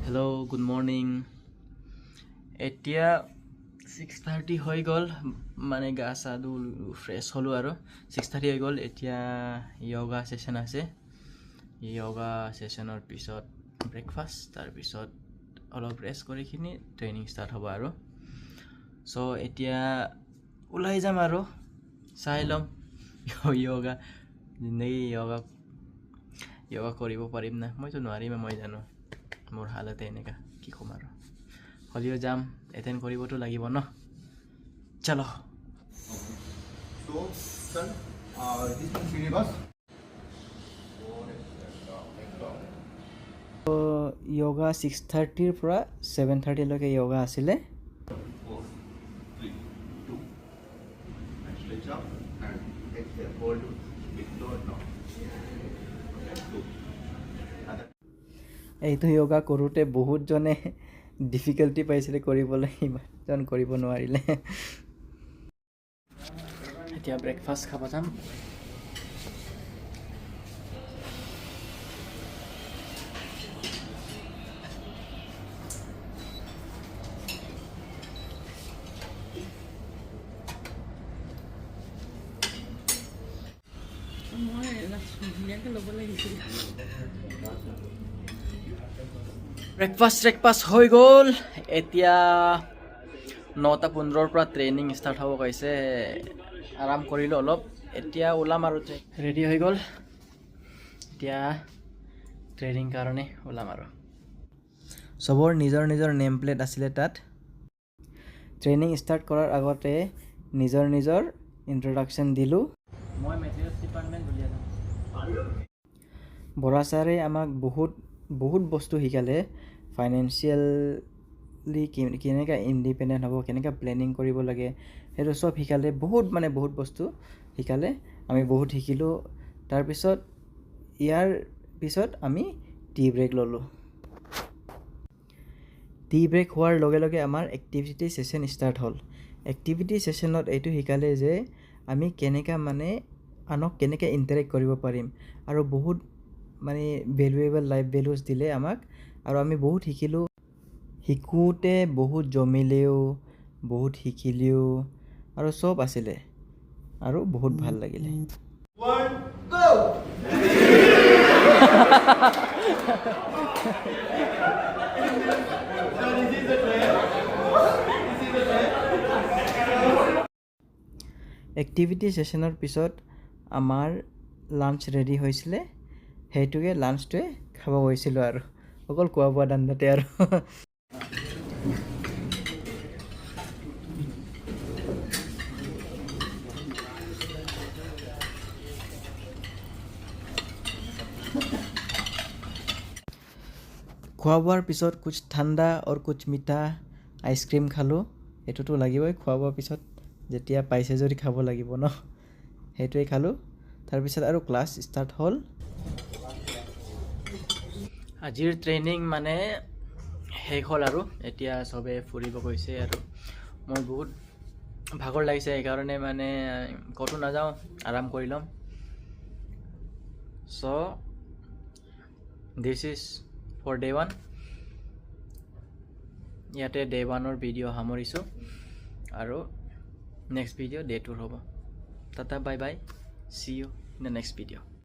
Hello' good morning. এতিয়া 6:30 হৈ গ'ল, মানে গা চা ধুই ফ্ৰেছ হ'লোঁ আৰু 6:30 হৈ গ'ল। এতিয়া য়োগা ছেশ্যন আছে। য়োগা ছেশ্যনৰ পিছত ব্ৰেকফাষ্ট, তাৰপিছত অলপ ৰেষ্ট কৰি কিনি ট্ৰেইনিং ষ্টাৰ্ট হ'ব আৰু। চ' এতিয়া ওলাই যাম আৰু চাই ল'ম য়োগা জিন্দগী য়োগা কৰিব পাৰিম না। মইতো নোৱাৰিম, মই জানো মোৰ হালতে এনেকা, কি ক'ম আৰু। হ'লেও যাম, এটেণ্ড কৰিবতো লাগিব ন। চলো। So, sir, this is syllabus. Yoga 6:30ৰ পৰা 7:30লৈকে য়োগা আছিলে। 4, 3, 2. And stretch up and exhale. Hold it. Big toe down. Okay, 2. এইটো য়োগা কৰোঁতে বহুতজনে ডিফিকাল্টি পাইছিলে কৰিবলৈ, ইমানজন কৰিব নোৱাৰিলে। এতিয়া ব্ৰেকফাষ্ট খাব যাম। ব্ৰেকফাষ্ট হৈ গ'ল। এতিয়া 9:15ৰ পৰা ট্ৰেইনিং ষ্টাৰ্ট হ'ব কৈছে। আৰাম কৰিলোঁ অলপ, এতিয়া ওলাম আৰু। ৰেডি হৈ গ'ল, এতিয়া ট্ৰেইনিং কাৰণে ওলাম আৰু। চবৰ নিজৰ নিজৰ নেম প্লেট আছিলে তাত। ট্ৰেইনিং ষ্টাৰ্ট কৰাৰ আগতে নিজৰ ইণ্ট্ৰডাকশ্যন দিলোঁ। মই মেটেৰিয়েলছ ডিপাৰ্টমেণ্ট বুলি যাম। বৰা ছাৰে আমাক বহুত বস্তু শিকালে। ফাইনেন্সিয়েলি কেনেকৈ ইণ্ডিপেণ্ডেণ্ট হ'ব, কেনেকৈ প্লেনিং কৰিব লাগে, সেইটো চব শিকালে। বহুত বস্তু শিকালে, আমি বহুত শিকিলোঁ। তাৰপিছত ইয়াৰ পিছত আমি টি ব্ৰেক ল'লোঁ। টি ব্ৰেক হোৱাৰ লগে লগে আমাৰ এক্টিভিটি ছেশ্যন ষ্টাৰ্ট হ'ল। এক্টিভিটি ছেশ্যনত এইটো শিকালে যে আমি আনক কেনেকৈ ইণ্টাৰেক্ট কৰিব পাৰিম, আৰু বহুত ভেলুৱেবল লাইফ ভেলুজ দিলে আমাক, আৰু আমি বহুত শিকিলোঁ। শিকোঁতে বহুত জমিলেও, বহুত শিকিলেও, আৰু চব আছিলে, আৰু বহুত ভাল লাগিলে। 1, go! এক্টিভিটি ছেশ্যনৰ পিছত আমাৰ লাঞ্চ ৰেডি হৈছিলে। সেইটোকে লাঞ্চটোৱে খাব গৈছিলোঁ আৰু, অকল খোৱা বোৱা ধান্দাতে আৰু। খোৱা বোৱাৰ পিছত কুছ ঠাণ্ডা আৰু কুছ মিঠা আইচক্ৰীম খালোঁ। এইটোতো লাগিবই, খোৱা বোৱাৰ পিছত যেতিয়া পাইছে যদি খাব লাগিব ন, সেইটোৱে খালোঁ। তাৰপিছত আৰু ক্লাছ ষ্টাৰ্ট হ'ল। আজিৰ ট্ৰেইনিং শেষ হ'ল আৰু এতিয়া চবে ফুৰিব গৈছে, আৰু মই বহুত ভাগৰ লাগিছে, সেইকাৰণে ক'তো নাযাওঁ, আৰাম কৰি ল'ম। চ' দিছ ইজ ফৰ ডে 1। ইয়াতে ডে 1ৰ ভিডিঅ' সামৰিছোঁ, আৰু নেক্সট ভিডিঅ' ডে 2ৰ হ'ব। Tata bye bye, see you in the next video'.